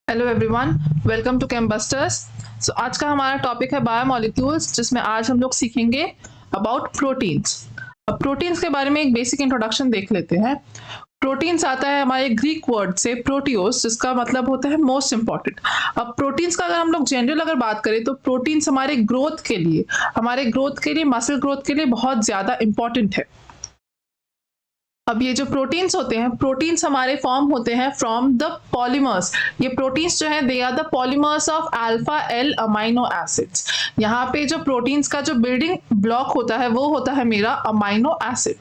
Hello everyone, welcome to Cambsters. So आज का हमारा टॉपिक है बायोमॉलिक्यूल्स, जिसमें आज हम लोग सीखेंगे अबाउट प्रोटीन्स। अब प्रोटीन्स के बारे में एक बेसिक इंट्रोडक्शन देख लेते हैं। प्रोटीन्स आता है हमारे ग्रीक वर्ड से प्रोटियोस, जिसका मतलब होता है मोस्ट इंपॉर्टेंट। अब प्रोटीन्स का अगर हम लोग जनरल अगर बात करें तो प्रोटीन्स हमारे ग्रोथ के लिए मसल ग्रोथ के लिए बहुत ज्यादा इंपॉर्टेंट है। अब ये जो प्रोटीन्स होते हैं, प्रोटीन्स हमारे फॉर्म होते हैं फ्रॉम द पॉलीमर्स। ये प्रोटीन्स जो है they are the polymers of alpha L amino acids. यहाँ पे जो प्रोटीन्स का जो बिल्डिंग ब्लॉक होता है वो होता है मेरा अमाइनो एसिड।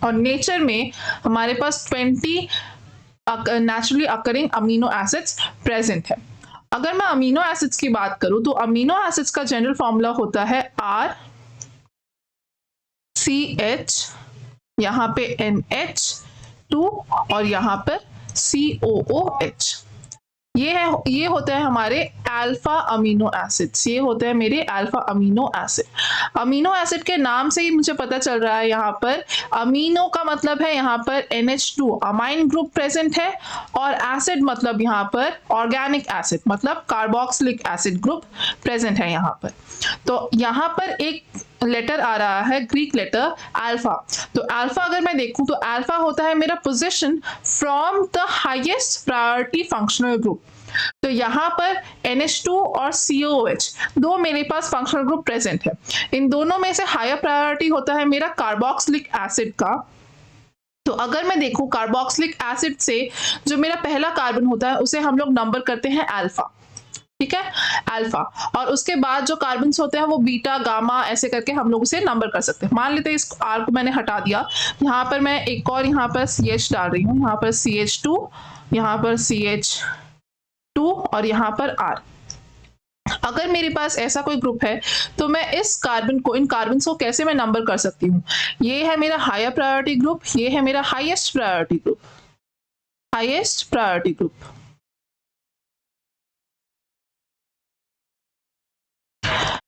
और नेचर में हमारे पास 20 naturally occurring amino acids present है। अगर मैं अमीनो एसिड्स की बात करूं तो अमीनो एसिड्स का जनरल फॉर्मूला होता है RCH, यहाँ पे NH2 और यहाँ पर COOH। ये होते हैं हमारे अल्फा अमीनो एसिड्स। ये होते हैं मेरे alpha amino acid. Amino acid के नाम से ही मुझे पता चल रहा है, यहाँ पर अमीनो का मतलब है यहाँ पर NH2 अमाइन ग्रुप प्रेजेंट है, और एसिड मतलब यहाँ पर ऑर्गेनिक एसिड मतलब कार्बोक्सिलिक एसिड ग्रुप प्रेजेंट है यहाँ पर। तो यहाँ पर एक लेटर आ रहा है, ग्रीक लेटर अल्फा। तो अल्फा अगर मैं देखूं तो अल्फा होता है मेरा position from the highest priority functional group. तो यहाँ पर NH2 और COOH दो मेरे पास फंक्शनल ग्रुप प्रेजेंट है। इन दोनों में से हायर प्रायोरिटी होता है मेरा कार्बोक्सिलिक एसिड का। तो अगर मैं देखूं कार्बोक्सिलिक एसिड से जो मेरा पहला कार्बन होता है उसे हम लोग नंबर करते हैं अल्फा, ठीक है, अल्फा। और उसके बाद जो कार्बन्स होते हैं वो बीटा गामा ऐसे करके हम लोग उसे नंबर कर सकते हैं। मान लेते हैं इस R को मैंने हटा दिया, यहाँ पर मैं एक और यहाँ पर CH डाल रही हूँ, यहाँ पर CH2, यहाँ पर CH2 और यहाँ पर R। अगर मेरे पास ऐसा कोई ग्रुप है तो मैं इस कार्बन को, इन कार्बन्स को कैसे मैं नंबर कर सकती हूँ। ये है मेरा हायर प्रायोरिटी ग्रुप, ये है मेरा highest priority group, highest priority group.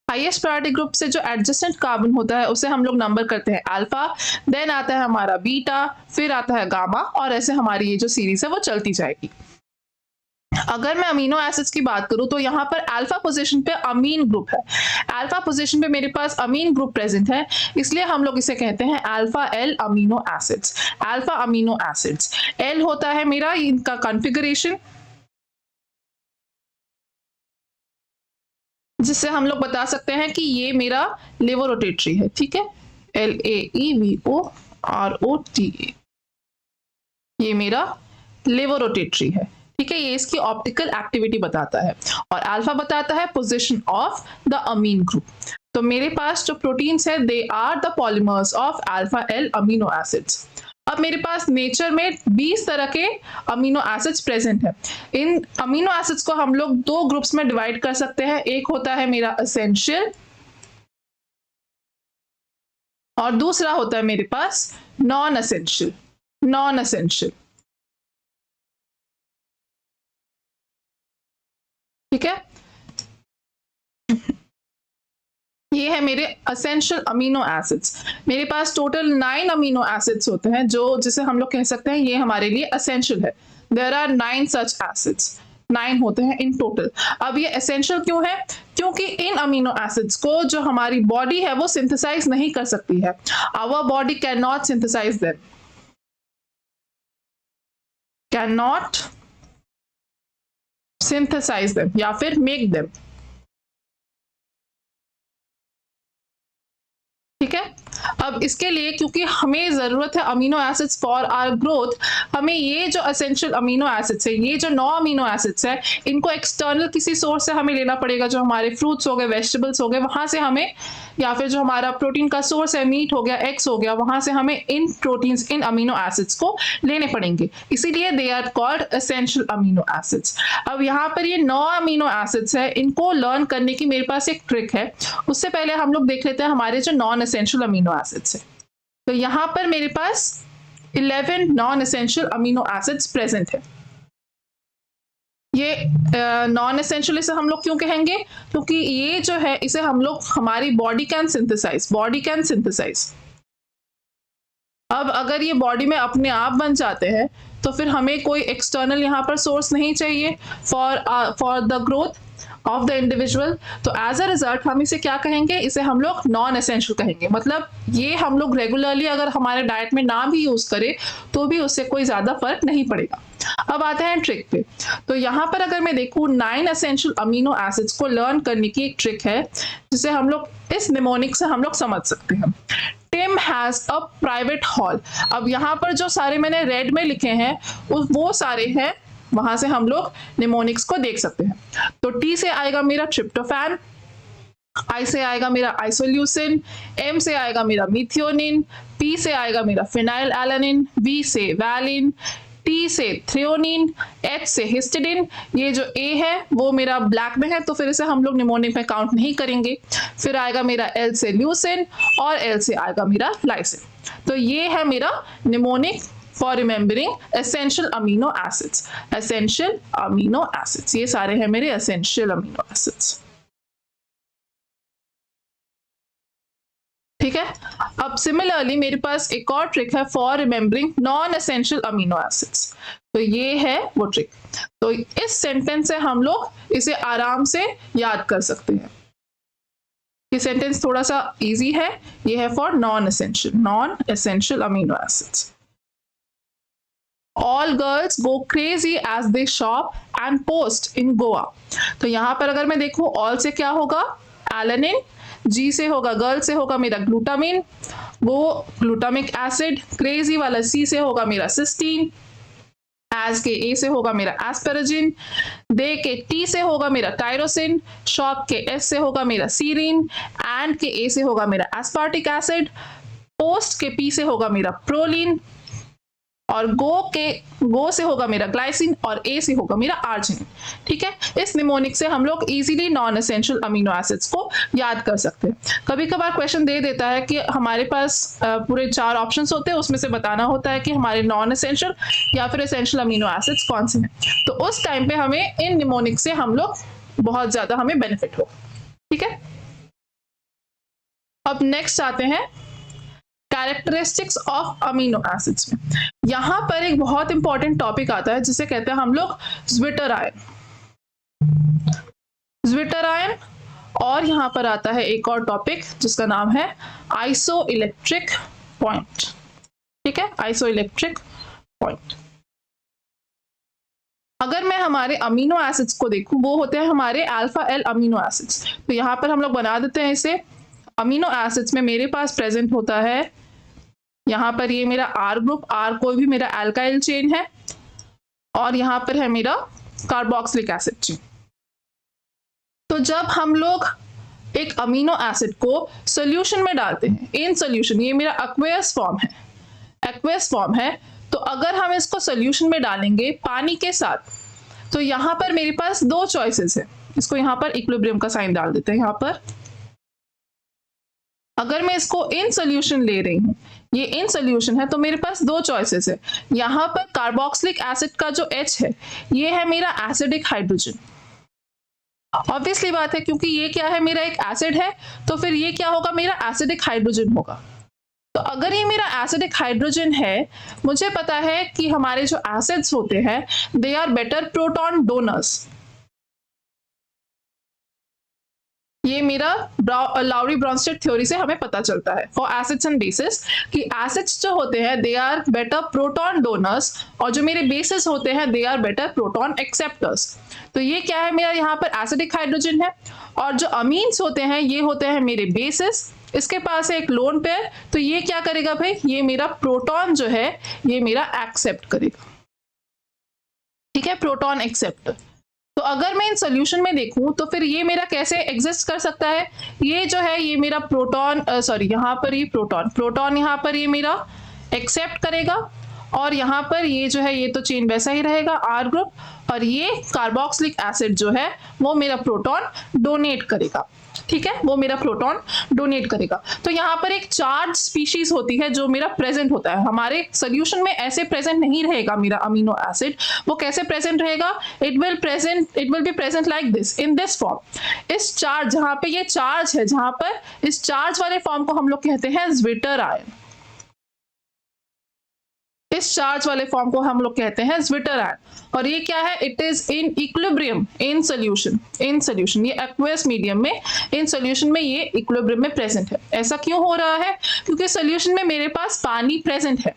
Highest priority group से जो एडजेसेंट कार्बन होता है उसे हम लोग नंबर करते हैं अल्फा, देन आता है हमारा बीटा, फिर आता है गामा, और ऐसे हमारी ये जो सीरीज है वो चलती जाएगी। अगर मैं अमीनो एसिड्स की बात करूं तो यहाँ पर अल्फा पोजीशन पे अमीन ग्रुप है। अल्फा पोजीशन पे मेरे पास अमीन ग्रुप प्रेजेंट है, इसलिए हम लोग इसे कहते हैं alpha L amino acids. Alpha amino acids, L होता है मेरा इनका कॉन्फ़िगरेशन, जिससे हम लोग बता सकते हैं कि ये मेरा लेवोरोटेटरी है, ठीक है, LAEVOROTA, ये मेरा लेवोरोटेटरी है, ठीक है। ये इसकी ऑप्टिकल एक्टिविटी बताता है, और अल्फा बताता है position of the amine group. तो मेरे पास जो प्रोटीन्स है they are the polymers of alpha L amino acids. अब मेरे पास नेचर में 20 तरह के अमीनो एसिड्स प्रेजेंट है। इन अमीनो एसिड्स को हम लोग दो ग्रुप्स में डिवाइड कर सकते हैं। एक होता है मेरा एसेंशियल और दूसरा होता है मेरे पास नॉन एसेंशियल। नॉन एसेंशियल, ठीक है। ये है मेरे एसेंशियल अमीनो एसिड्स। मेरे पास टोटल 9 अमीनो एसिड्स होते हैं, जो जिसे हम लोग कह सकते हैं ये हमारे लिए एसेंशियल है। देयर आर 9 सच एसिड्स, 9 होते हैं इन टोटल। अब ये एसेंशियल क्यों है? क्योंकि इन अमीनो एसिड्स को जो हमारी बॉडी है वो सिंथेसाइज नहीं कर सकती है। Our body can not synthesise them, can not synthesise them या फिर मेक देम, ठीक है। अब इसके लिए क्योंकि हमें जरूरत है amino acids for our growth, हमें ये जो एसेंशियल अमीनो एसिड्स है, ये जो 9 अमीनो एसिड्स है, इनको एक्सटर्नल किसी सोर्स से हमें लेना पड़ेगा। जो हमारे फ्रूट्स हो गए, वेजिटेबल्स हो गए, वहां से हमें, या फिर जो हमारा प्रोटीन का सोर्स है, मीट हो गया, एग्स हो गया, वहां से हमें इन प्रोटीन्स, इन अमीनो एसिड्स को लेने पड़ेंगे। इसीलिए they are called essential amino acids. अब यहाँ पर ये 9 अमीनो एसिड्स है, इनको लर्न करने की मेरे पास एक ट्रिक है। उससे पहले हम लोग देख लेते हैं हमारे जो नॉन एसेंशियल अमीनो एसिड्स है। तो यहाँ पर मेरे पास 11 non essential amino acids present है। ये नॉन एसेंशियल इसे हम लोग क्यों कहेंगे? क्योंकि ये जो है इसे हम लोग, हमारी body can synthesise, body can synthesise. अब अगर ये बॉडी में अपने आप बन जाते हैं तो फिर हमें कोई एक्सटर्नल यहाँ पर सोर्स नहीं चाहिए for the growth of the individual. तो एज अ रिजल्ट हम इसे क्या कहेंगे, इसे हम लोग नॉन एसेंशियल कहेंगे। मतलब ये हम लोग रेगुलरली अगर हमारे डाइट में ना भी यूज करें तो भी उससे कोई ज्यादा फर्क नहीं पड़ेगा। अब आते हैं ट्रिक पे। तो यहाँ पर अगर मैं देखूँ 9 एसेंशियल अमीनो एसिड्स को लर्न करने की एक ट्रिक है जिसे हम लोग इस निमोनिक से हम लोग समझ सकते हैं। Tim has a private hall. अब यहाँ पर जो सारे मैंने रेड में लिखे हैं वो सारे हैं, वहां से हम लोग निमोनिक्स को देख सकते हैं। तो टी से आएगा मेरा ट्रिप्टोफैन, आई से आएगा मेरा आइसोल्यूसिन, एम से आएगा मेरा मिथियोनिन, पी से आएगा मेरा फिनाइल एलानिन, वी से वैलिन, टी से थ्रियोनिन, एच से हिस्टिडिन। ये जो ए है वो मेरा ब्लैक में है तो फिर इसे हम लोग निमोनिक में काउंट नहीं करेंगे। फिर आएगा मेरा एल से ल्यूसिन और एल से आएगा मेरा लाइसिन। तो ये है मेरा mnemonic for remembering essential amino acids. Essential amino acids, ये सारे हैं मेरे एसेंशियल अमीनो एसिड्स। ठीक है। अब सिमिलरली मेरे पास एक और ट्रिक है for remembering non essential amino acids. तो ये है वो ट्रिक। तो इस सेंटेंस से हम लोग इसे आराम से याद कर सकते हैं। ये सेंटेंस थोड़ा सा इजी है। ये है for non essential amino acids. All girls go crazy as they shop and post in Goa। तो यहां पर अगर मैं देखूं all से क्या होगा, एलेनिन, G से होगा गर्ल से होगा मेरा ग्लूटामिन, वो ग्लूटामिक एसिड, क्रेजी वाला C से होगा मेरा सिस्टीन, एज के A से होगा मेरा एस्पेराजिन, दे के T से होगा मेरा टायरोसिन, शॉप के S से होगा मेरा सीरिन, एंड के A से होगा मेरा एस्पार्टिक एसिड, पोस्ट के P से होगा मेरा प्रोलिन, और गो से होगा मेरा ग्लाइसिन और ए से होगा मेरा आर्जिनिन। ठीक है। इस निमोनिक से हम लोग easily non essential amino acids को याद कर सकते हैं। कभी कभार क्वेश्चन दे देता है कि हमारे पास पूरे 4 ऑप्शंस होते हैं, उसमें से बताना होता है कि हमारे नॉन एसेंशियल या फिर एसेंशियल अमीनो एसिड्स कौन से हैं। तो उस टाइम पे हमें इन निमोनिक से हम लोग बहुत ज्यादा हमें बेनिफिट हो। ठीक है। अब नेक्स्ट आते हैं कैरेक्टरिस्टिक्स ऑफ अमीनो एसिड्स में। यहां पर एक बहुत इंपॉर्टेंट टॉपिक आता है जिसे कहते हैं हम लोग ज्विटर आयन। और यहां पर आता है एक और टॉपिक जिसका नाम है आइसोइलेक्ट्रिक पॉइंट। ठीक है, आइसोइलेक्ट्रिक पॉइंट। अगर मैं हमारे अमीनो एसिड्स को देखूं, वो होते हैं हमारे अल्फा एल अमीनो एसिड्स। तो यहां पर हम लोग बना देते हैं इसे। अमीनो एसिड्स में मेरे पास प्रेजेंट होता है यहां पर ये मेरा आर ग्रुप, आर कोई भी मेरा अल्काइल चेन है, और यहां पर है मेरा कार्बोक्सिलिक एसिड चेन। तो जब हम लोग एक अमीनो एसिड को सॉल्यूशन में डालते हैं, इन सॉल्यूशन, ये मेरा एक्वेयस फॉर्म है, तो अगर हम इसको सॉल्यूशन में डालेंगे पानी के साथ, तो यहां पर मेरे पास 2 चॉइसेस है। इसको यहां पर इक्विलिब्रियम का साइन डाल देते हैं। यहां पर अगर मैं इसको इन सॉल्यूशन ले रही हूं, ये इन सॉल्यूशन है, तो मेरे पास 2 चॉइसेस है। यहां पर कार्बोक्सिलिक एसिड का जो H है, ये है मेरा एसिडिक हाइड्रोजन। ऑब्वियसली बात है, क्योंकि ये क्या है, मेरा एक एसिड है, तो फिर ये क्या होगा, मेरा एसिडिक हाइड्रोजन होगा। तो अगर ये मेरा एसिडिक हाइड्रोजन है, मुझे पता है कि हमारे जो एसिड्स होते हैं they are better proton donors. ये मेरा लाउरी ब्रॉन्स्टेड थ्योरी से हमें पता चलता है फॉर एसिड्स एंड बेसिस कि एसिड्स जो होते हैं they are better proton donors, और जो मेरे बेसिस होते हैं they are better proton acceptors. तो ये क्या है, मेरा यहाँ पर एसिडिक हाइड्रोजन है, और जो अमीन्स होते हैं ये होते हैं मेरे बेसिस। इसके पास है एक लोन पेयर, तो ये क्या करेगा भाई, ये मेरा प्रोटॉन जो है ये मेरा एक्सेप्ट करेगा। ठीक है, प्रोटॉन एक्सेप्टर। तो अगर मैं इन सॉल्यूशन में देखूं तो फिर ये मेरा कैसे एग्जिस्ट कर सकता है, ये जो है ये मेरा प्रोटॉन यहाँ पर ये प्रोटॉन यहाँ पर ये मेरा एक्सेप्ट करेगा, और यहाँ पर ये जो है ये तो चेन वैसा ही रहेगा आर ग्रुप, और ये कार्बोक्सिलिक एसिड जो है वो मेरा प्रोटॉन डोनेट करेगा। ठीक है, वो मेरा प्रोटॉन डोनेट करेगा। तो यहाँ पर एक चार्ज स्पीशीज होती है जो मेरा प्रेजेंट होता है। हमारे सोल्यूशन में ऐसे प्रेजेंट नहीं रहेगा मेरा अमीनो एसिड। वो कैसे प्रेजेंट रहेगा, it will be present like this, in this form. इस चार्ज, जहां पे ये चार्ज है, जहां पर इस चार्ज वाले फॉर्म को हम लोग कहते हैं ज्विटर आयन। इस चार्ज वाले फॉर्म को हम लोग कहते हैं ज्विटर आयन। और ये क्या है, it is in equilibrium in solution, ये एक्वेस मीडियम में इन सोल्यूशन में ये इक्विलिब्रियम में प्रेजेंट है। ऐसा क्यों हो रहा है, क्योंकि सोल्यूशन में मेरे पास पानी प्रेजेंट है,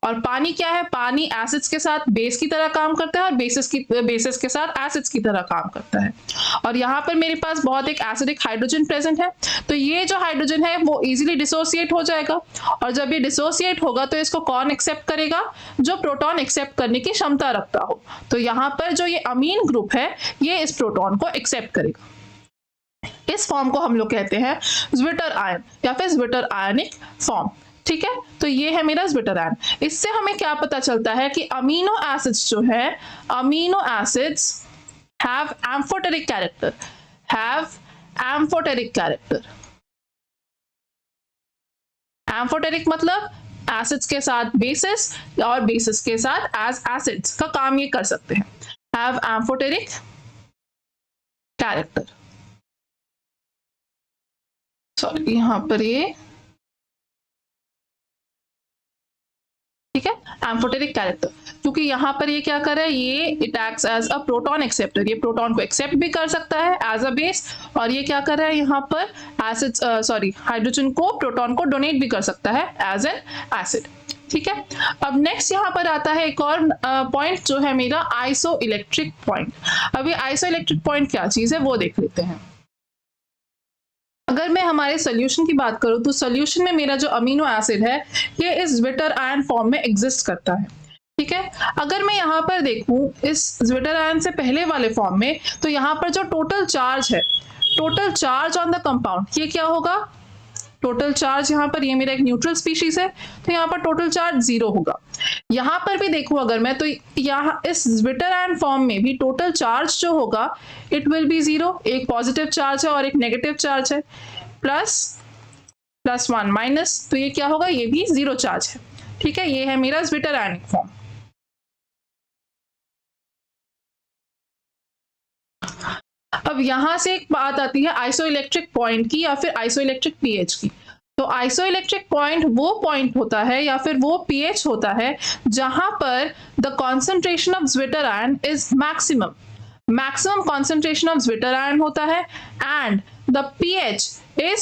और पानी क्या है, पानी एसिड्स के साथ बेस की तरह काम करता है और बेसिस के साथ एसिड्स की तरह काम करता है। और यहाँ पर मेरे पास बहुत एक एसिडिक हाइड्रोजन प्रेजेंट है, तो ये जो हाइड्रोजन है वो इजीली डिसोसिएट हो जाएगा, और जब ये डिसोसिएट होगा तो इसको कौन एक्सेप्ट करेगा, जो प्रोटॉन एक्सेप्ट करने की क्षमता रखता हो। तो यहाँ पर जो ये अमीन ग्रुप है ये इस प्रोटॉन को एक्सेप्ट करेगा। इस फॉर्म को हम लोग कहते हैं ज्विटर आयन या फिर ज्विटर आयनिक फॉर्म। ठीक है, तो ये है मेरा ज्विटर आयन। इससे हमें क्या पता चलता है कि अमीनो एसिड्स जो है, amino acids have amphoteric character, amphoteric मतलब एसिड्स के साथ बेसिस और बेसिस के साथ एज एसिड्स का काम ये कर सकते हैं, हैव एम्फोटेरिक कैरेक्टर। सॉरी, यहां पर ये ठीक है, एम्फोटेरिक कैरेक्टर, क्योंकि यहाँ पर ये क्या कर रहा है, ये it acts as a proton acceptor, ये प्रोटॉन को एक्सेप्ट भी कर सकता है एज अ बेस, और ये क्या कर रहा है यहाँ पर हाइड्रोजन को, प्रोटॉन को डोनेट भी कर सकता है एज एन एसिड। ठीक है, अब नेक्स्ट यहाँ पर आता है एक और पॉइंट जो है मेरा आइसो इलेक्ट्रिक पॉइंट। अब ये आइसो इलेक्ट्रिक पॉइंट क्या चीज है वो देख लेते हैं। अगर मैं हमारे सोल्यूशन की बात करूं तो सोल्यूशन में मेरा जो अमीनो एसिड है ये इस ज्विटर आयन फॉर्म में एग्जिस्ट करता है। ठीक है, अगर मैं यहाँ पर देखूं इस ज्विटर आयन से पहले वाले फॉर्म में, तो यहाँ पर जो टोटल चार्ज है, total charge on the compound, ये क्या होगा, टोटल चार्ज यहाँ पर, ये मेरा एक न्यूट्रल स्पीशीज है तो यहाँ पर टोटल चार्ज 0 होगा। यहाँ पर भी देखूं अगर मैं, तो यहाँ इस ज्विटर आयन फॉर्म में भी टोटल चार्ज जो होगा इट विल बी 0, एक पॉजिटिव चार्ज है और एक नेगेटिव चार्ज है, प्लस 1 माइनस, तो ये क्या होगा, ये भी 0 चार्ज है। ठीक है, ये है मेरा ज्विटर आयनिक फॉर्म। अब यहां से एक बात आती है आइसोइलेक्ट्रिक पॉइंट की या फिर आइसोइलेक्ट्रिक पीएच की। तो आइसोइलेक्ट्रिक पॉइंट वो पॉइंट होता है या फिर वो पीएच होता है जहां पर the concentration of zwitter ion is maximum concentration of zwitter ion होता है, and the pH at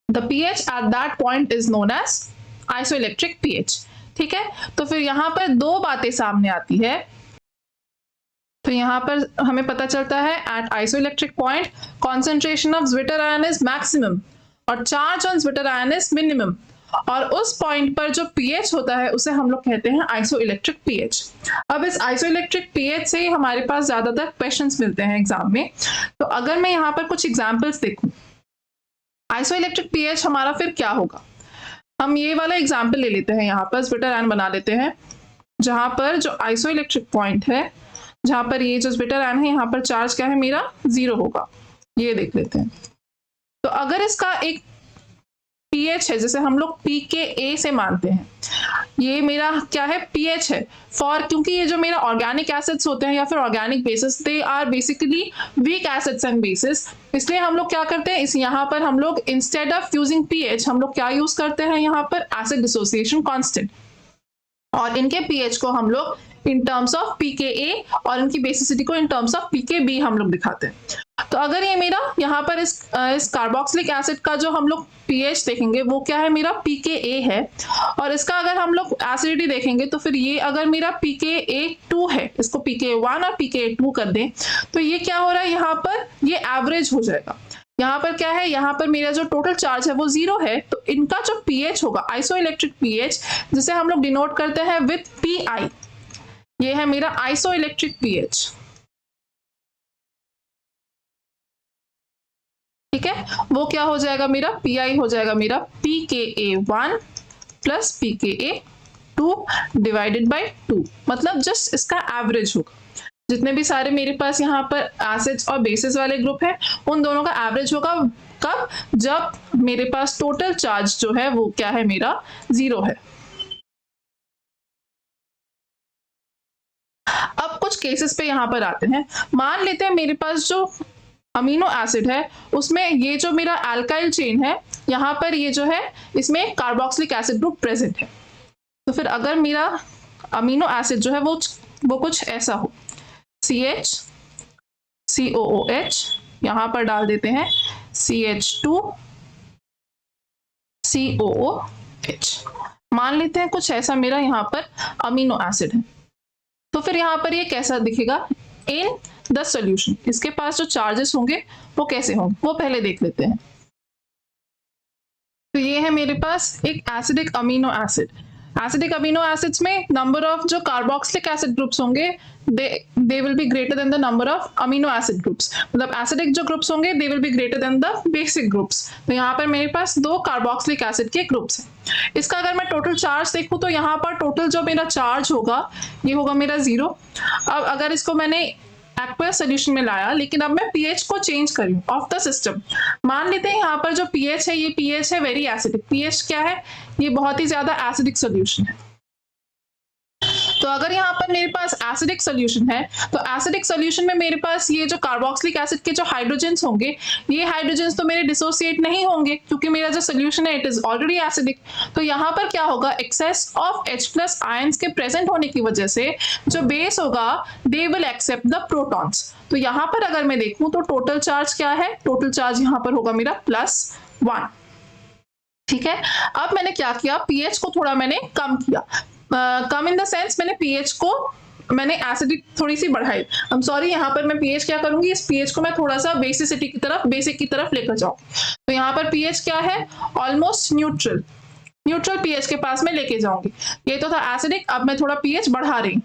that point is known as isoelectric pH. ठीक है, तो फिर यहां पर दो बातें सामने आती है। तो यहाँ पर हमें पता चलता है at isoelectric point concentration of zwitter ion is maximum और charge on zwitter ion is minimum, और उस पॉइंट पर जो पीएच होता है उसे हम लोग कहते हैं आइसोइलेक्ट्रिक पीएच। अब इस आइसोइलेक्ट्रिक पीएच से हमारे पास ज्यादातर क्वेश्चंस मिलते हैं एग्जाम में। तो अगर मैं यहाँ पर कुछ एग्जाम्पल्स देखूं, आइसोइलेक्ट्रिक पीएच हमारा फिर क्या होगा, हम ये वाला एग्जाम्पल ले लेते हैं, यहाँ पर ज्विटर आयन बना लेते हैं जहां पर जो आइसोइलेक्ट्रिक पॉइंट है, जहां पर ये जो ज्विटर आयन है यहाँ पर चार्ज क्या है मेरा 0 होगा, ये देख लेते हैं। तो अगर इसका एक पीएच है, जैसे हम लोग pKa से मानते हैं, ये मेरा क्या है पीएच है फॉर, क्योंकि ये जो मेरा ऑर्गेनिक एसिड्स होते हैं या फिर organic bases, they are basically weak acids and bases, इसलिए हम लोग क्या करते हैं, इस यहाँ पर हम लोग इंस्टेड ऑफ यूजिंग पीएच हम लोग क्या यूज करते हैं, यहाँ पर एसिड डिसोसिएशन कांस्टेंट, और इनके पीएच को हम लोग इन टर्म्स ऑफ pKa और इनकी बेसिसिटी को इन टर्म्स ऑफ pKb हम लोग दिखाते हैं। तो अगर ये मेरा यहाँ पर इस कार्बोक्सिलिक एसिड का जो हम लोग pH देखेंगे वो क्या है मेरा pKa है, और इसका अगर हम लोग एसिडिटी देखेंगे तो फिर ये अगर मेरा pKa2 है, इसको pKa1 और pKa2 कर दें तो ये क्या हो रहा है, यहाँ पर ये एवरेज हो जाएगा। यहाँ पर क्या है, यहाँ पर मेरा जो टोटल चार्ज है वो 0 है, तो इनका जो pH होगा आइसोइलेक्ट्रिक pH, जिसे हम लोग डिनोट करते हैं विथ Pi, ये है मेरा आइसोइलेक्ट्रिक pH। ठीक है, वो क्या हो जाएगा मेरा Pi हो जाएगा मेरा pKa1 plus pKa2 divided by 2, मतलब जस्ट इसका एवरेज होगा। जितने भी सारे मेरे पास यहाँ पर एसिड्स और बेसिस वाले ग्रुप है उन दोनों का एवरेज होगा कब, जब मेरे पास टोटल चार्ज जो है वो क्या है मेरा 0 है। अब कुछ केसेस पे यहाँ पर आते हैं। मान लेते हैं मेरे पास जो अमीनो एसिड है उसमें ये जो मेरा अल्काइल चेन है, यहाँ पर ये जो है इसमें कार्बोक्सिलिक एसिड ग्रुप प्रेजेंट है। तो फिर अगर मेरा अमीनो एसिड जो है वो कुछ ऐसा हो, CH COOH, यहां पर डाल देते हैं CH2 COOH, मान लेते हैं कुछ ऐसा मेरा यहाँ पर अमीनो एसिड है। तो फिर यहाँ पर ये कैसा दिखेगा इन द सॉल्यूशन, इसके पास जो चार्जेस होंगे वो कैसे होंगे वो पहले देख लेते हैं। तो ये है मेरे पास एक acidic amino acid. Acidic amino acids में नंबर ऑफ जो कार्बोक्सिलिक एसिड ग्रुप्स होंगे they will be greater then the number of amino acid groups, मतलब एसिडिक जो ग्रुप्स होंगे they will be greater then the basic groups. तो यहाँ पर मेरे पास 2 कार्बोक्सिलिक एसिड के ग्रुप्स हैं। इसका अगर मैं टोटल चार्ज देखूं तो यहाँ पर टोटल जो मेरा चार्ज होगा ये होगा मेरा 0। अब अगर इसको मैंने एक्वस सोल्यूशन में लाया, लेकिन अब मैं पीएच को चेंज करी ऑफ द सिस्टम, मान लेते हैं यहाँ पर जो पीएच है ये पीएच है वेरी एसिडिक। पीएच क्या है, ये बहुत ही ज्यादा एसिडिक सोल्यूशन है। तो अगर यहाँ पर मेरे पास एसिडिक सोल्यूशन है तो एसिडिक सोल्यूशन में मेरे पास ये जो कार्बोक्सिलिक एसिड के जो हाइड्रोजन्स होंगे ये हाइड्रोजन्स तो मेरे डिसोसिएट नहीं होंगे क्योंकि मेरा जो सोल्यूशन है इट इज ऑलरेडी एसिडिक। तो यहाँ पर क्या होगा, एक्सेस ऑफ H+ आयंस के प्रेजेंट होने की वजह से जो बेस होगा they will accept the protons. तो यहाँ पर अगर मैं देखूं तो टोटल चार्ज क्या है, टोटल चार्ज यहाँ पर होगा मेरा +1। ठीक है, अब मैंने क्या किया, पीएच को थोड़ा मैंने कम किया, कम इन द सेंस मैंने पीएच को मैंने एसिडिक थोड़ी सी बढ़ाई। आई एम सॉरी, यहाँ पर मैं पीएच क्या करूंगी, इस पीएच को मैं थोड़ा सा बेसिसिटी की तरफ, बेसिक की तरफ लेकर जाऊं। तो यहाँ पर पीएच क्या है, ऑलमोस्ट न्यूट्रल, न्यूट्रल पीएच के पास में लेके जाऊंगी। ये तो था एसिडिक, अब मैं थोड़ा पीएच बढ़ा रही।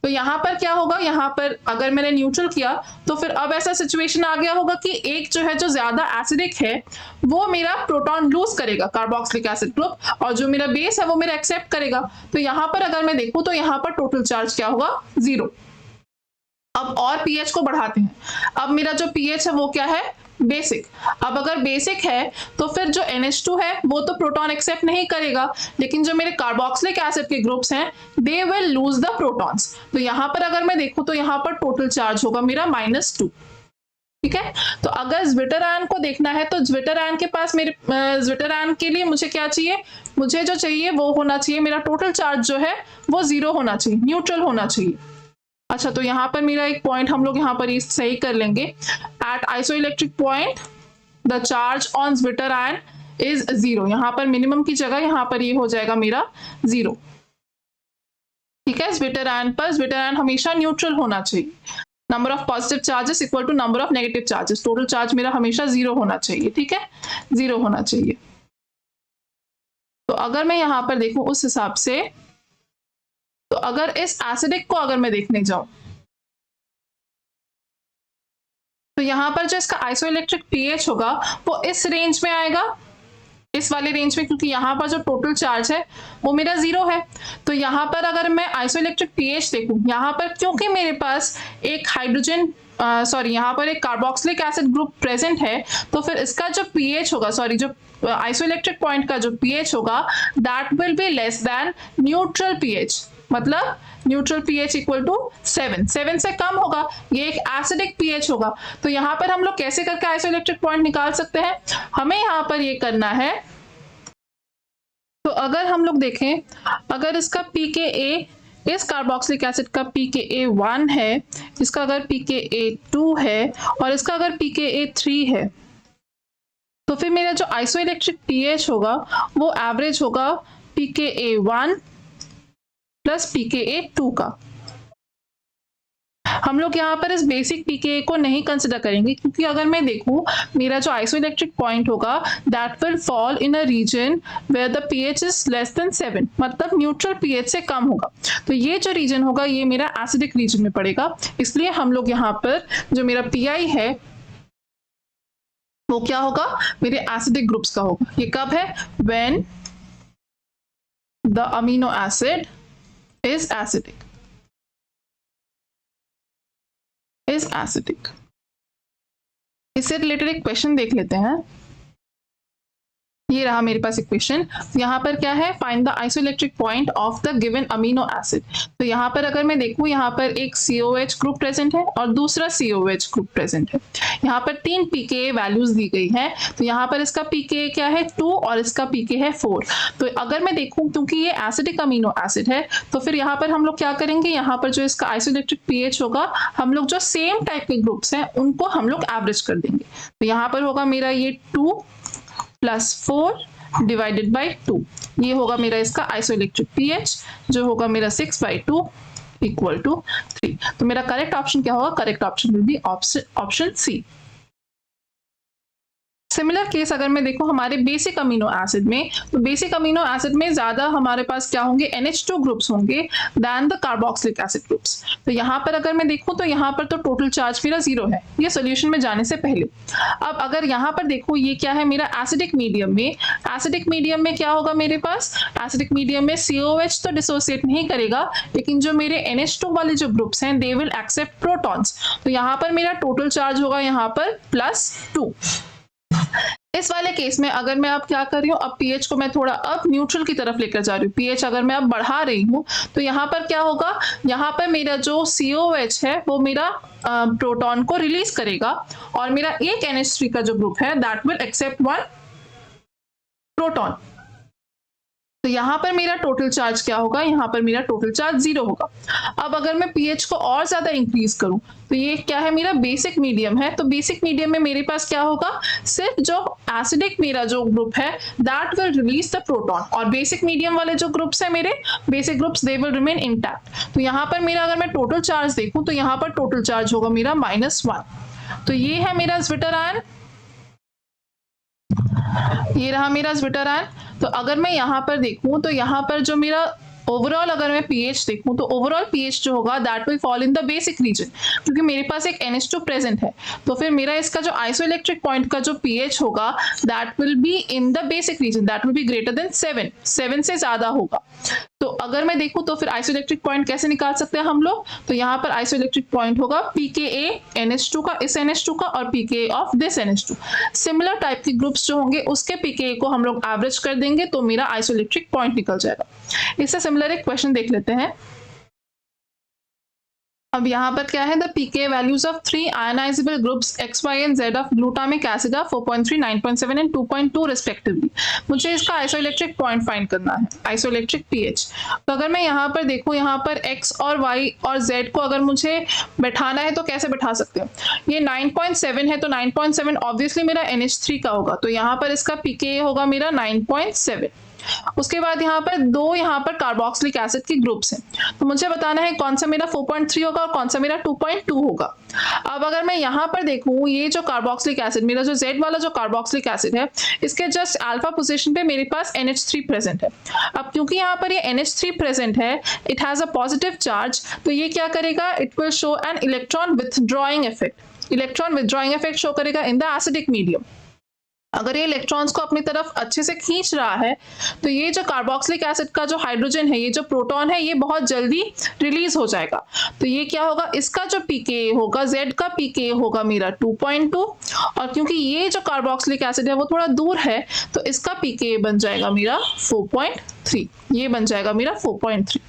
तो यहाँ पर क्या होगा, यहाँ पर अगर मैंने न्यूट्रल किया तो फिर अब ऐसा सिचुएशन आ गया होगा कि एक जो है जो ज्यादा एसिडिक है वो मेरा प्रोटॉन लूज करेगा कार्बोक्सिलिक एसिड ग्रुप, और जो मेरा बेस है वो मेरा एक्सेप्ट करेगा। तो यहाँ पर अगर मैं देखूं तो यहाँ पर टोटल चार्ज क्या होगा, 0। अब और पीएच को बढ़ाते हैं, अब मेरा जो पीएच है वो क्या है, बेसिक। अब अगर बेसिक है तो फिर जो NH2 है वो तो प्रोटॉन एक्सेप्ट नहीं करेगा, लेकिन जो मेरे कार्बोक्सिलिक एसिड के ग्रुप्स हैं they will lose the protons. तो यहाँ पर अगर मैं देखूं तो यहाँ पर टोटल चार्ज होगा मेरा -2। ठीक है, तो अगर ज्विटर आयन को देखना है तो ज्विटर आयन के पास मेरे ज्विटर आयन के लिए मुझे क्या चाहिए, मुझे जो चाहिए वो होना चाहिए, मेरा टोटल चार्ज जो है वो 0 होना चाहिए, न्यूट्रल होना चाहिए। अच्छा, तो यहाँ पर मेरा एक पॉइंट हम लोग यहाँ पर सही कर लेंगे, at isoelectric point the charge on zwitter ion is 0। यहाँ पर मिनिमम की जगह यहाँ पर ये हो जाएगा मेरा 0। ठीक है, ज्विटर आयन पर ज्विटर आयन हमेशा न्यूट्रल होना चाहिए, number of positive charges equal to number of negative charges, total charge मेरा हमेशा 0 होना चाहिए। ठीक है, 0 होना चाहिए। तो अगर मैं यहाँ पर देखूं उस हिसाब से, तो अगर इस एसिडिक को अगर मैं देखने जाऊं तो यहां पर जो इसका आइसोइलेक्ट्रिक पीएच होगा वो इस रेंज में आएगा, इस वाले रेंज में, क्योंकि यहाँ पर जो टोटल चार्ज है वो मेरा 0 है। तो यहाँ पर अगर मैं आइसोइलेक्ट्रिक पीएच देखूं, यहाँ पर क्योंकि मेरे पास एक हाइड्रोजन यहाँ पर एक कार्बोक्सिलिक एसिड ग्रुप प्रेजेंट है, तो फिर इसका जो पीएच होगा, जो आइसोइलेक्ट्रिक पॉइंट का जो पीएच होगा that will be less than neutral pH, मतलब न्यूट्रल पीएच इक्वल टू 7 से कम होगा, ये एक एसिडिक पीएच होगा। तो यहाँ पर हम लोग कैसे करके आइसोइलेक्ट्रिक पॉइंट निकाल सकते हैं, हमें यहाँ पर ये करना है। तो अगर हम लोग देखें, अगर इसका pKa, इस कार्बोक्सिलिक एसिड का pKa 1 है, इसका अगर pKa 2 है और इसका अगर pKa 3 है, तो फिर मेरा जो आइसोइलेक्ट्रिक पीएच होगा वो एवरेज होगा pKa 1 प्लस pKa 2 का। हम लोग यहाँ पर इस बेसिक pKa को नहीं कंसिडर करेंगे, क्योंकि अगर मैं देखूं मेरा जो आइसोइलेक्ट्रिक पॉइंट होगा that will fall in a region where the pH is less than 7, मतलब न्यूट्रल pH से कम होगा। तो ये जो रीजन होगा ये मेरा एसिडिक रीजन में पड़ेगा, इसलिए हम लोग यहाँ पर जो मेरा PI है वो क्या होगा, मेरे एसिडिक ग्रुप्स का होगा। ये कब है, when the amino acid is acidic, इससे रिलेटेड एक क्वेश्चन देख लेते हैं। ये रहा मेरे पास इक्वेशन। यहाँ पर क्या है, find the isoelectric point of the given amino acid. तो यहाँ पर अगर मैं देखूँ, यहाँ पर एक COH ग्रुप प्रेजेंट है और दूसरा COH ग्रुप प्रेजेंट है। यहाँ पर 3 pKa वैल्यूज दी गई हैं। तो यहाँ पर इसका pKa क्या है 2 और इसका pK है 4। तो अगर मैं देखूँ, क्योंकि ये एसिडिक अमीनो एसिड है, तो फिर यहाँ पर हम लोग क्या करेंगे, यहाँ पर जो इसका आइसोइलेक्ट्रिक pH होगा, हम लोग जो सेम टाइप के ग्रुप्स हैं उनको हम लोग एवरेज कर देंगे। तो यहाँ पर होगा मेरा ये 2 प्लस 4 डिवाइडेड बाई 2, ये होगा मेरा इसका आइसोइलेक्ट्रिक pH, जो होगा मेरा 6/2 इक्वल टू 3। तो मेरा करेक्ट ऑप्शन क्या होगा, correct option will be option C. Similar case अगर मैं देखूं हमारे बेसिक अमीनो एसिड में, तो बेसिक अमीनो एसिड में ज्यादा हमारे पास क्या होंगे, NH2 ग्रुप्स होंगे than the carboxylic acid groups. तो यहाँ पर अगर मैं देखूं तो यहाँ पर तो टोटल चार्ज मेरा 0 है, ये सोल्यूशन में जाने से पहले। अब अगर यहाँ पर देखूं, ये क्या है मेरा एसिडिक मीडियम में, एसिडिक मीडियम में क्या होगा मेरे पास, एसिडिक मीडियम में COH तो डिसोसिएट नहीं करेगा, लेकिन जो मेरे NH2 वाले जो ग्रुप्स हैं दे विल एक्सेप्ट प्रोटॉन्स। तो यहाँ पर मेरा टोटल चार्ज होगा यहाँ पर +2। इस वाले केस में अगर मैं अब क्या कर रही हूँ, अब pH को मैं थोड़ा अब न्यूट्रल की तरफ लेकर जा रही हूँ, pH अगर मैं अब बढ़ा रही हूँ, तो यहाँ पर क्या होगा, यहाँ पर मेरा जो COH है वो मेरा प्रोटॉन को रिलीज करेगा और मेरा एक NH3 का जो ग्रुप है दैट विल एक्सेप्ट 1 प्रोटॉन। तो यहाँ पर मेरा टोटल चार्ज क्या होगा, यहाँ पर मेरा टोटल चार्ज 0 होगा। अब अगर मैं pH को और ज्यादा इंक्रीज करूं, तो ये क्या है मेरा बेसिक मीडियम है, तो बेसिक मीडियम में मेरे पास क्या होगा, सिर्फ जो एसिडिक मेरा जो ग्रुप है that will release the proton, और बेसिक मीडियम वाले जो ग्रुप्स है मेरे basic groups they will remain intact. तो यहाँ पर मेरा अगर मैं टोटल चार्ज देखूं, तो यहाँ पर टोटल चार्ज होगा मेरा -1। तो ये है मेरा ज्विटर आयन, ये रहा मेरा ज्विटर आयन। तो अगर मैं यहाँ पर देखूं, तो यहाँ पर जो मेरा ओवरऑल अगर मैं pH देखूं, तो ओवरऑल pH जो होगा that will fall in the basic region, क्योंकि मेरे पास एक NH2 प्रेजेंट है। तो फिर मेरा इसका जो आइसोइलेक्ट्रिक पॉइंट का जो pH होगा that will be in the basic region, that will be greater than 7 से ज्यादा होगा। तो अगर मैं देखूं तो फिर आइसोइलेक्ट्रिक पॉइंट कैसे निकाल सकते हैं हम लोग, तो यहाँ पर आइसोइलेक्ट्रिक पॉइंट होगा pKa NH2 का, इस NH2 का, और pKa of this NH2। Similar type के ग्रुप्स जो होंगे उसके pKa को हम लोग एवरेज कर देंगे, तो मेरा आइसोइलेक्ट्रिक पॉइंट निकल जाएगा। इससे सिमिलर एक क्वेश्चन देख लेते हैं। अब यहाँ पर क्या है, the pKa values of 3 ionisable groups X, Y and Z of glutamic acid of 4.3, 9.7 and 2.2 respectively. मुझे इसका आइसोइलेक्ट्रिक पॉइंट फाइंड करना है, आइसोइलेक्ट्रिक pH। तो अगर मैं यहाँ पर देखूँ, यहाँ पर X और Y और Z को अगर मुझे बैठाना है तो कैसे बैठा सकते हैं, ये 9.7 है, तो 9.7 ऑब्वियसली मेरा NH3 का होगा, तो यहाँ पर इसका pKa होगा मेरा 9.7। उसके बाद यहाँ पर दो यहाँ पर कार्बोक्सिलिक एसिड के ग्रुप्स हैं, तो मुझे बताना है कौन सा मेरा 4.3 होगा और कौन सा मेरा 2.2 होगा। अब अगर मैं यहाँ पर देखूँ, ये जो कार्बोक्सिलिक एसिड, मेरा जो Z वाला जो कार्बोक्सिलिक एसिड है, इसके जस्ट अल्फा पोजीशन पे मेरे पास NH3 प्रेजेंट है। अब क्योंकि यहाँ पर ये NH3 प्रेजेंट है, it has a positive charge, तो ये क्या करेगा, it will show an electron withdrawing effect. Electron withdrawing effect show करेगा इन द एसिडिक मीडियम। अगर ये इलेक्ट्रॉन्स को अपनी तरफ अच्छे से खींच रहा है, तो ये जो कार्बोक्सिलिक एसिड का जो हाइड्रोजन है, ये जो प्रोटॉन है, ये बहुत जल्दी रिलीज हो जाएगा। तो ये क्या होगा, इसका जो pKa होगा, Z का pKa होगा मेरा 2.2, और क्योंकि ये जो कार्बोक्सिलिक एसिड है वो थोड़ा दूर है, तो इसका pKa बन जाएगा मेरा 4.3, ये बन जाएगा मेरा 4.3।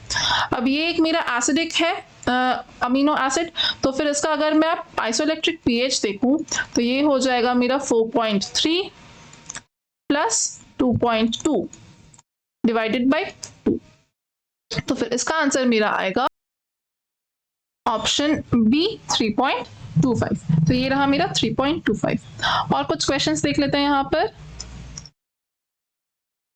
अब ये एक मेरा एसिडिक है अमीनो एसिड, तो फिर इसका अगर मैं आइसोइलेक्ट्रिक pH देखूं, तो ये हो जाएगा मेरा 4.3 प्लस 2.2 डिवाइडेड बाय 2। तो फिर इसका आंसर मेरा आएगा ऑप्शन बी 3.25। तो ये रहा मेरा 3.25। और कुछ क्वेश्चंस देख लेते हैं यहाँ पर।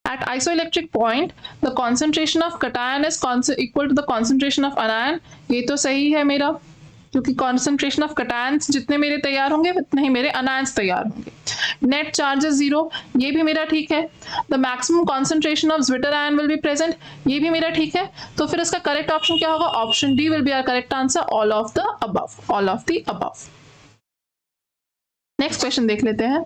At isoelectric point, the concentration of cation is equal to the concentration of anion। ये तो सही है मेरा, क्योंकि concentration of cations जितने मेरे तैयार होंगे उतने ही मेरे anions तैयार होंगे। Net charge is 0, ये भी मेरा ठीक है। The maximum concentration of Zwitter ion will be present, ये भी मेरा ठीक है। तो फिर इसका करेक्ट ऑप्शन क्या होगा, option D will be our correct answer, all of the above, all of the above। Next question देख लेते हैं।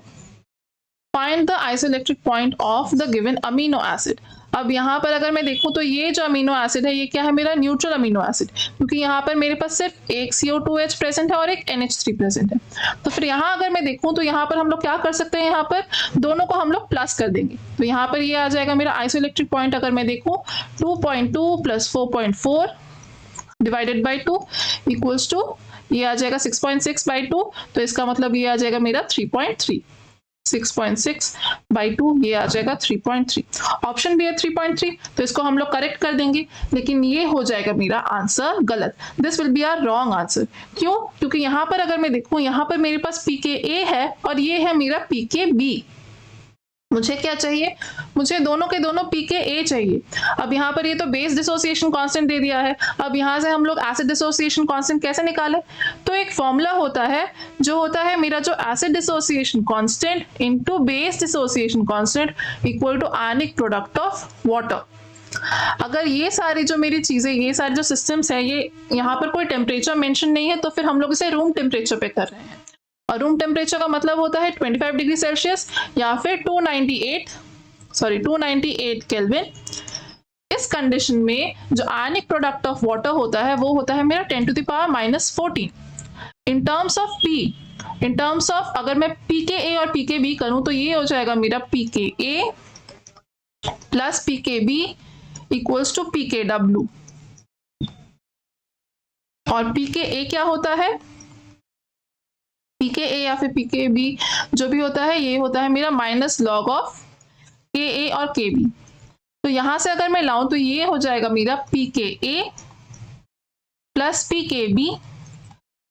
Find the isoelectric point of the given amino acid। अब यहाँ पर अगर मैं देखूं तो ये जो अमीनो एसिड है ये क्या है, मेरा न्यूट्रल अमीनो एसिड, क्योंकि यहाँ पर मेरे पास सिर्फ एक CO2H प्रेजेंट है और एक NH3 प्रेजेंट है। तो फिर यहाँ अगर मैं देखूं तो यहाँ पर हम लोग क्या कर सकते हैं, यहाँ पर दोनों को हम लोग प्लस कर देंगे। तो यहाँ पर ये आ जाएगा मेरा आइसोइलेक्ट्रिक पॉइंट, अगर मैं देखूं 2.2 plus 4.4 divided by 2 equals to, ये आ जाएगा 6.6 बाई 2, तो इसका मतलब ये आ जाएगा मेरा 3.3। 6.6 बाई 2 ये आ जाएगा 3.3। ऑप्शन भी है 3.3, तो इसको हम लोग करेक्ट कर देंगे, लेकिन ये हो जाएगा मेरा आंसर गलत। This will be our wrong answer. क्यों? क्योंकि यहाँ पर अगर मैं देखूं, यहाँ पर मेरे पास pKa है और ये है मेरा pKb। मुझे क्या चाहिए, मुझे दोनों के दोनों pKa चाहिए। अब यहाँ पर ये तो बेस डिसोसिएशन कांस्टेंट दे दिया है, अब यहाँ से हम लोग एसिड डिसोसिएशन कांस्टेंट कैसे निकालें? तो एक फॉर्मूला होता है जो होता है मेरा जो acid dissociation constant into base dissociation constant equal to ionic product of water. अगर ये सारी जो मेरी चीजें, ये सारे जो सिस्टम्स है, ये यहाँ पर कोई टेम्परेचर मेंशन नहीं है, तो फिर हम लोग इसे रूम टेम्परेचर पे कर रहे हैं। और रूम टेम्परेचर का मतलब होता है 25 डिग्री सेल्सियस या फिर 298 केल्विन। इस कंडीशन में जो आयनिक प्रोडक्ट ऑफ वाटर होता है वो होता है मेरा 10⁻⁻14। In terms of P, in terms of अगर मैं pKa और pKb करूं तो ये हो जाएगा मेरा pKa plus pKb equals to pKw। और pKa क्या होता है, pKa या फिर pKb जो भी होता है ये होता है मेरा माइनस लॉग ऑफ Ka और Kb। तो यहां से अगर मैं लाऊं तो ये हो जाएगा मेरा pKa plus pKb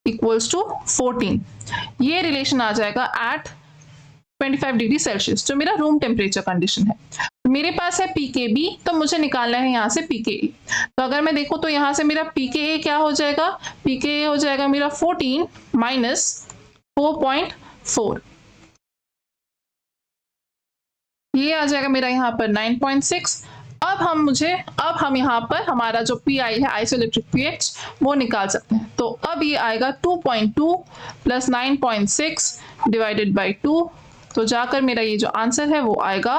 equals to 14। ये रिलेशन आ जाएगा एट 25 डिग्री सेल्सियस, जो मेरा रूम टेम्परेचर कंडीशन है। मेरे पास है pKb, तो मुझे निकालना है यहाँ से pKa। तो अगर मैं देखूं तो यहाँ से मेरा pKa क्या हो जाएगा, pKa हो जाएगा मेरा 14 माइनस 4.4, ये आ जाएगा मेरा यहाँ पर 9.6। अब हम यहाँ पर हमारा जो PI है आइसोइलेक्ट्रिक pH वो निकाल सकते हैं। तो अब ये आएगा 2.2 प्लस 9.6 डिवाइडेड बाई 2, तो जाकर मेरा ये जो आंसर है वो आएगा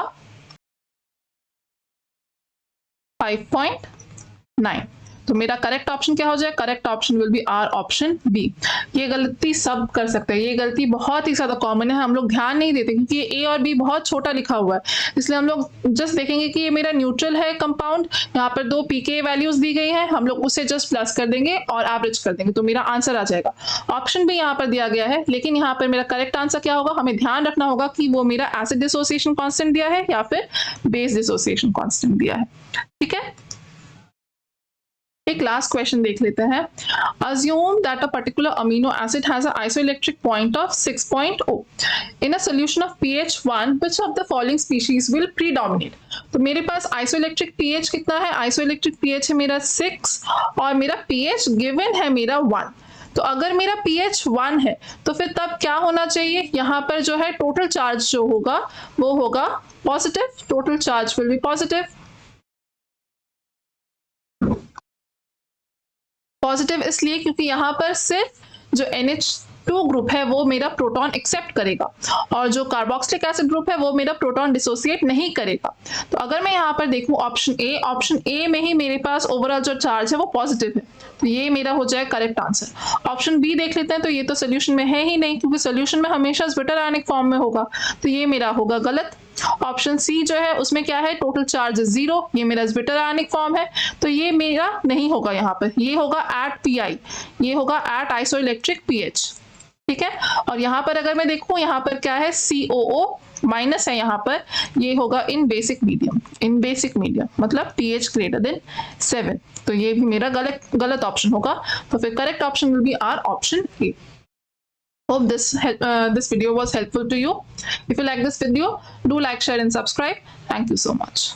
5.9। तो मेरा करेक्ट ऑप्शन क्या हो जाए, correct option will be our option B. ये गलती सब कर सकते हैं, ये गलती बहुत ही ज्यादा कॉमन है, हम लोग ध्यान नहीं देते क्योंकि ये ए और बी बहुत छोटा लिखा हुआ है, इसलिए हम लोग जस्ट देखेंगे कि ये मेरा न्यूट्रल है कंपाउंड, यहाँ पर 2 pK वैल्यूज दी गई है, हम लोग उसे जस्ट प्लस कर देंगे और एवरेज कर देंगे, तो मेरा आंसर आ जाएगा। ऑप्शन भी यहाँ पर दिया गया है, लेकिन यहाँ पर मेरा करेक्ट आंसर क्या होगा, हमें ध्यान रखना होगा कि वो मेरा एसिड डिसोसिएशन कांस्टेंट दिया है या फिर बेस डिसोसिएशन कांस्टेंट दिया है। ठीक है, एक लास्ट क्वेश्चन देख लेते हैं। Assume that a particular amino acid has an isoelectric point of 6.0. In a solution of pH 1, which of the following species will predominate? तो मेरे पास आइसोइलेक्ट्रिक pH कितना है, आइसोइलेक्ट्रिक pH है मेरा 6 और मेरा pH गिवन है मेरा 1। तो अगर मेरा pH 1 है तो फिर तब क्या होना चाहिए, यहाँ पर जो है टोटल चार्ज जो होगा वो होगा positive, total charge will be positive. Positive इसलिए क्योंकि यहाँ पर सिर्फ जो NH2 ग्रुप है वो मेरा प्रोटॉन एक्सेप्ट करेगा और जो कार्बोक्सिलिक एसिड ग्रुप है वो मेरा प्रोटॉन डिसोसिएट नहीं करेगा। तो अगर मैं यहाँ पर देखूं ऑप्शन ए में ही मेरे पास ओवरऑल जो चार्ज है वो पॉजिटिव है, तो ये मेरा हो जाए करेक्ट आंसर। ऑप्शन बी देख लेते हैं, तो ये तो सोल्यूशन में है ही नहीं क्योंकि सोल्यूशन में हमेशा ज्विटर आयनिक फॉर्म में होगा, तो ये मेरा होगा गलत। ऑप्शन सी जो है उसमें क्या है, टोटल चार्ज 0, ये मेरा ज्विटर आयनिक फॉर्म है, तो ये मेरा नहीं होगा, यहाँ पर ये होगा एट PI, ये होगा एट आइसोइलेक्ट्रिक pH। ठीक है, और यहाँ पर अगर मैं देखूं यहाँ पर क्या है COO माइनस है, यहाँ पर ये होगा इन बेसिक मीडियम, इन बेसिक मीडियम मतलब pH ग्रेटर देन 7, तो ये भी मेरा गलत ऑप्शन होगा। तो फिर correct option will be our option A. Hope this video was helpful to you. If you like this video, do like, share and subscribe. Thank you so much.